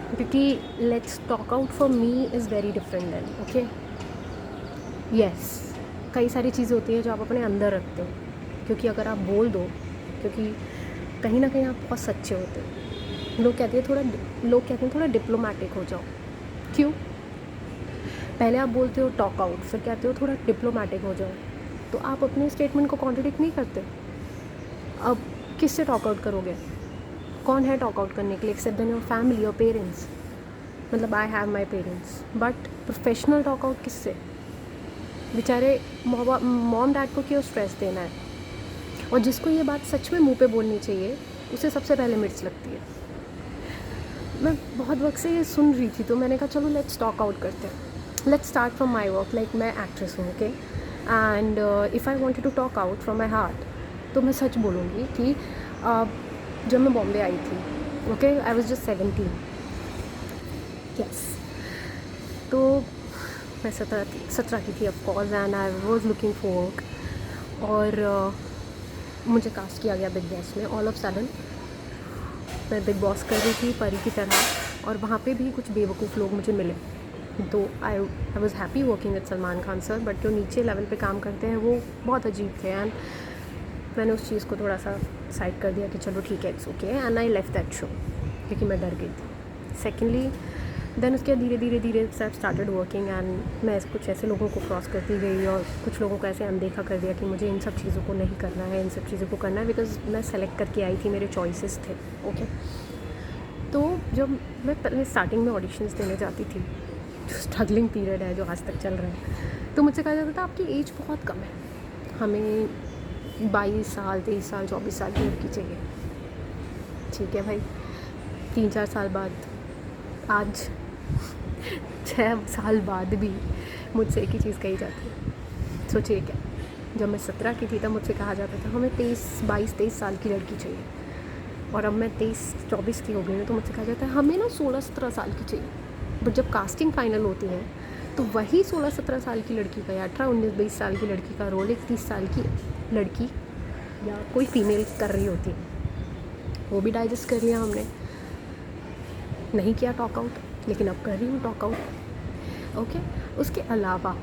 क्योंकि let's talk out for me is very different then, okay. Yes, कई सारी चीज़ें होती हैं जो आप अपने अंदर रखते हो, क्योंकि अगर आप बोल दो, क्योंकि कहीं ना कहीं आप बहुत सच्चे होते हो। लोग कहते हैं थोड़ा डिप्लोमेटिक हो जाओ। क्यों? पहले आप बोलते हो टॉक आउट, फिर कहते हो थोड़ा डिप्लोमेटिक हो जाओ, तो आप अपने स्टेटमेंट को कॉन्ट्रडिक्ट नहीं करते। अब किससे टॉक आउट करोगे? कौन है टॉक आउट करने के लिए एक्सेप्ट देन योर फैमिली और पेरेंट्स? मतलब I have my parents, but professional talk out किससे? बेचारे मॉम डैड को क्यों स्ट्रेस देना है? और जिसको ये बात सच में मुंह पे बोलनी चाहिए, उसे सबसे पहले मिर्च लगती है। मैं बहुत वक्त से ये सुन रही थी, तो मैंने कहा चलो लेट्स टॉक आउट करते हैं। Let's start from my work. Like मैं एक्ट्रेस हूँ, okay, and if I wanted to talk out from my heart, तो मैं सच बोलूँगी कि जब मैं बॉम्बे आई थी, okay, I was just 17, yes, तो मैं 17 की थी of course, and I was looking for work. और मुझे कास्ट किया गया बिग बॉस में। ऑल ऑफ सडन मैं बिग बॉस कर रही थी परी की तरह, और वहाँ पे भी कुछ बेवकूफ़ लोग मुझे मिले। तो I was happy working with Salman Khan sir, but जो नीचे लेवल पे काम करते हैं वो बहुत अजीब थे, एंड मैंने उस चीज़ को थोड़ा सा साइड कर दिया कि चलो ठीक है, it's okay, and I left that show, क्योंकि मैं डर गई थी। सेकेंडली देन उसके धीरे धीरे से स्टार्टेड वर्किंग, एंड मैं कुछ ऐसे लोगों को क्रॉस करती गई और कुछ लोगों को ऐसे अनदेखा कर दिया कि मुझे इन सब चीज़ों को नहीं करना है, इन सब चीज़ों को करना है, बिकॉज मैं सेलेक्ट करके आई थी, मेरे चॉइसेस थे, ओके। तो जब मैं पहले स्टार्टिंग में ऑडिशंस देने जाती थी, जो स्ट्रगलिंग पीरियड है जो आज तक चल रहा है, तो मुझसे कहा जाता था आपकी एज बहुत कम है, हमें 22 साल 23 साल 24 साल की लड़की चाहिए। ठीक है भाई, 3-4 साल बाद, आज 6 साल बाद भी मुझसे एक ही चीज़ कही जाती है। सोचिए क्या, जब मैं 17 की थी तब मुझसे कहा जाता था हमें 22-23 साल की लड़की चाहिए, और अब मैं 23-24 की हो गई हूँ तो मुझसे कहा जाता है हमें ना 16-17 साल की चाहिए। बट जब कास्टिंग फाइनल होती है तो वही 16-17 साल की लड़की का या 18-19-20 साल की लड़की का रोल एक 30 साल की लड़की या कोई फीमेल कर रही होती है। वो भी डाइजेस्ट कर लिया हमने, नहीं किया टॉक आउट, लेकिन अब कर रही हूँ टॉक आउट, ओके। उसके अलावा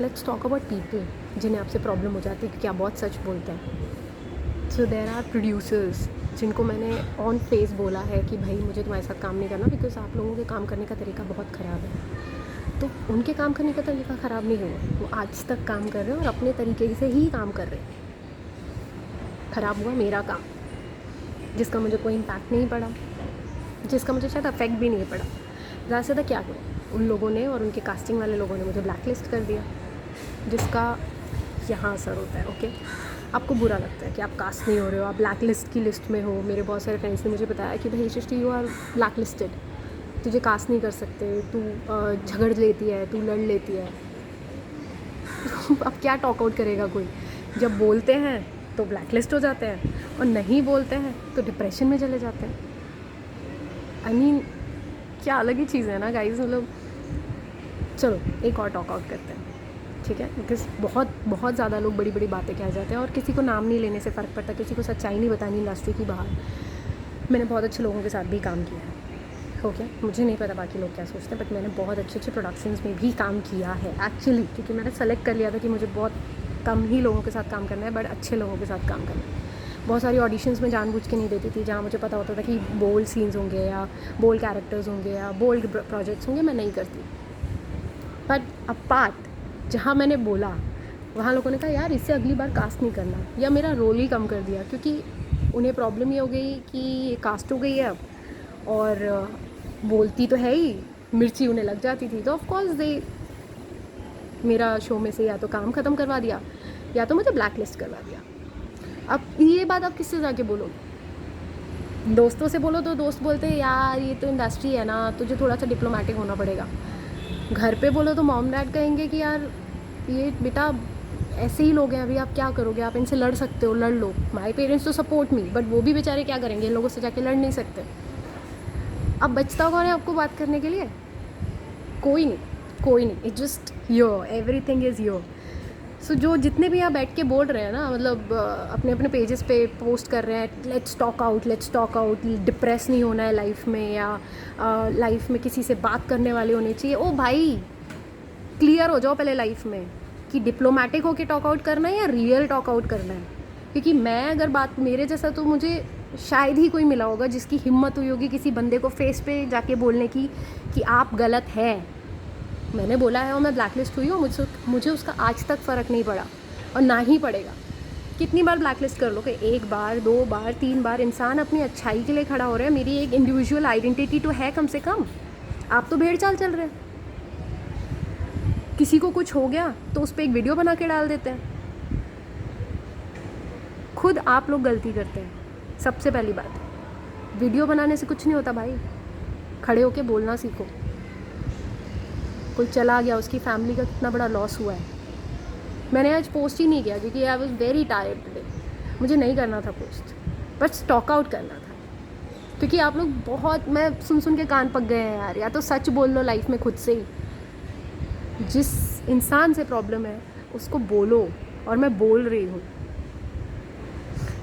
लेट्स टॉक अबाउट पीपल जिन्हें आपसे प्रॉब्लम हो जाती है कि क्या बहुत सच बोलते हैं। सो देर आर प्रोड्यूसर्स जिनको मैंने ऑन फेस बोला है कि भाई मुझे तुम्हारे साथ काम नहीं करना, बिकॉज आप लोगों के काम करने का तरीका बहुत ख़राब है। तो उनके काम करने का तरीका ख़राब नहीं हुआ, वो आज तक काम कर रहे हैं और अपने तरीके से ही काम कर रहे हैं। ख़राब हुआ मेरा काम, जिसका मुझे कोई इम्पैक्ट नहीं पड़ा, जिसका मुझे शायद अफेक्ट भी नहीं पड़ा। ज़्यादा से ज़्यादा क्या करूँ, उन लोगों ने और उनके कास्टिंग वाले लोगों ने मुझे ब्लैक लिस्ट कर दिया, जिसका यहाँ असर होता है, ओके। आपको बुरा लगता है कि आप कास्ट नहीं हो रहे हो, आप ब्लैक लिस्ट की लिस्ट में हो। मेरे बहुत सारे फ्रेंड्स ने मुझे बताया कि भाई सृष्टि यू आर ब्लैक लिस्टेड, तुझे कास्ट नहीं कर सकते, तू झगड़ लेती है, तू लड़ लेती है। अब क्या टॉक आउट करेगा कोई? जब बोलते हैं तो ब्लैक लिस्ट हो जाते हैं, और नहीं बोलते हैं तो डिप्रेशन में चले जाते हैं। आई मीन क्या अलग ही चीज़ है ना गाइस। मतलब चलो एक और टॉक आउट करते हैं, ठीक है, बिकॉज बहुत बहुत ज़्यादा लोग बड़ी बड़ी बातें कह जाते हैं और किसी को नाम नहीं लेने से फ़र्क पड़ता, किसी को सच्चाई नहीं बतानी इंडस्ट्री की बाहर। मैंने बहुत अच्छे लोगों के साथ भी काम किया है, ओके। मुझे नहीं पता बाकी लोग क्या सोचते हैं, बट मैंने बहुत अच्छे अच्छे प्रोडक्शंस में भी काम किया है एक्चुअली, क्योंकि मैंने सेलेक्ट कर लिया था कि मुझे बहुत कम ही लोगों के साथ काम करना है, बट अच्छे लोगों के साथ काम करना है। बहुत सारी ऑडिशंस में जानबूझ के नहीं देती थी, जहाँ मुझे पता होता था कि बोल्ड सीन्स होंगे या बोल्ड कैरेक्टर्स होंगे या बोल्ड प्रोजेक्ट्स होंगे, मैं नहीं करती। बट अपार्ट जहाँ मैंने बोला, वहाँ लोगों ने कहा यार इससे अगली बार कास्ट नहीं करना, या मेरा रोल ही कम कर दिया, क्योंकि उन्हें प्रॉब्लम ये हो गई कि ये कास्ट हो गई है अब, और बोलती तो है ही, मिर्ची उन्हें लग जाती थी, तो ऑफकोर्स दे मेरा शो में से या तो काम ख़त्म करवा दिया या तो मुझे ब्लैक लिस्ट करवा दिया। अब ये बात आप किससे जाके बोलो? दोस्तों से बोलो तो दोस्त बोलते हैं यार ये तो इंडस्ट्री है ना, तुझे थोड़ा सा डिप्लोमेटिक होना पड़ेगा। घर पे बोलो तो मॉम डैड कहेंगे कि यार ये बेटा ऐसे ही लोग हैं, अभी आप क्या करोगे, आप इनसे लड़ सकते हो, लड़ लो। माय पेरेंट्स तो सपोर्ट मी, बट वो भी बेचारे क्या करेंगे, इन लोगों से जाके लड़ नहीं सकते। अब बचता कौन है आपको बात करने के लिए? कोई नहीं, कोई नहीं। It just your, everything is your. So जो जितने भी यहाँ बैठ के बोल रहे हैं ना, मतलब अपने अपने पेजेस पे पोस्ट कर रहे हैं, लेट्स टॉक आउट, डिप्रेस नहीं होना है लाइफ में, या लाइफ में किसी से बात करने वाले होने चाहिए। ओ भाई, क्लियर हो जाओ पहले लाइफ में कि डिप्लोमेटिक होके टॉक आउट करना है या रियल टॉक आउट करना है। क्योंकि मैं अगर बात मेरे जैसा, तो मुझे शायद ही कोई मिला होगा जिसकी हिम्मत हुई होगी किसी बंदे को फेस पे जाके बोलने की कि आप गलत है। मैंने बोला है और मैं ब्लैकलिस्ट हुई हूँ, मुझे उसका आज तक फ़र्क नहीं पड़ा और ना ही पड़ेगा। कितनी बार ब्लैकलिस्ट कर लो, कि 1 बार 2 बार 3 बार, इंसान अपनी अच्छाई के लिए खड़ा हो रहा है। मेरी एक इंडिविजुअल आइडेंटिटी तो है कम से कम। आप तो भेड़ चाल चल रहे हैं। किसी को कुछ हो गया तो उस पर एक वीडियो बना के डाल देते हैं। खुद आप लोग गलती करते हैं। सबसे पहली बात, वीडियो बनाने से कुछ नहीं होता भाई, खड़े होके बोलना सीखो। कोई चला गया, उसकी फैमिली का कितना बड़ा लॉस हुआ है। मैंने आज पोस्ट ही नहीं किया क्योंकि I was very tired today. मुझे नहीं करना था पोस्ट, बट स्टॉक आउट करना था। क्योंकि आप लोग बहुत, मैं सुन के कान पक गए हैं यार। या तो सच बोल लो लाइफ में खुद से ही, जिस इंसान से प्रॉब्लम है उसको बोलो, और मैं बोल रही हूँ।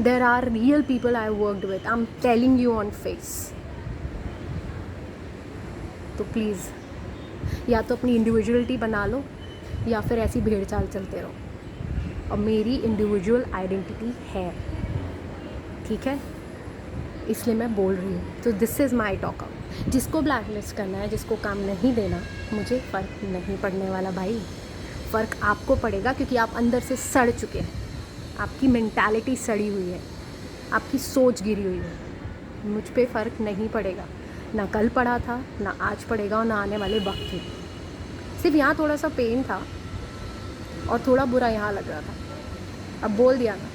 There are real people I worked with, I am telling you on face. तो प्लीज़ या तो अपनी इंडिविजुअलिटी बना लो, या फिर ऐसी भेड़ चाल चलते रहो। और मेरी इंडिविजुअल आइडेंटिटी है, ठीक है, इसलिए मैं बोल रही हूँ। तो this is my talk out. जिसको ब्लैकलिस्ट करना है, जिसको काम नहीं देना, मुझे फ़र्क नहीं पड़ने वाला भाई। फ़र्क आपको पड़ेगा क्योंकि आप अंदर से सड़ चुके हैं। आपकी मेंटालिटी सड़ी हुई है, आपकी सोच गिरी हुई है। मुझ पे फ़र्क नहीं पड़ेगा, ना कल पड़ा था, ना आज पड़ेगा, और ना आने वाले वक्त में। सिर्फ यहाँ थोड़ा सा पेन था और थोड़ा बुरा यहाँ लग रहा था। अब बोल दिया ना,